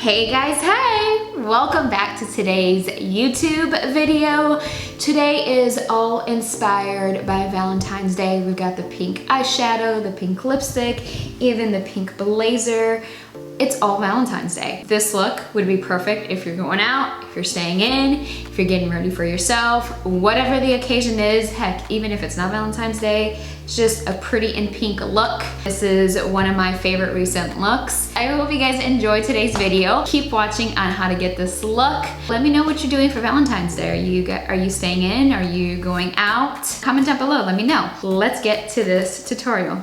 Hey guys, hey! Welcome back to today's YouTube video. Today is all inspired by Valentine's Day. We've got the pink eyeshadow, the pink lipstick, even the pink blazer. It's all Valentine's Day. This look would be perfect if you're going out, if you're staying in, if you're getting ready for yourself, whatever the occasion is. Heck, even if it's not Valentine's Day, it's just a pretty in pink look. This is one of my favorite recent looks. I hope you guys enjoy today's video. Keep watching on how to get this look. Let me know what you're doing for Valentine's Day. Are you staying in? Are you going out? Comment down below, let me know. Let's get to this tutorial.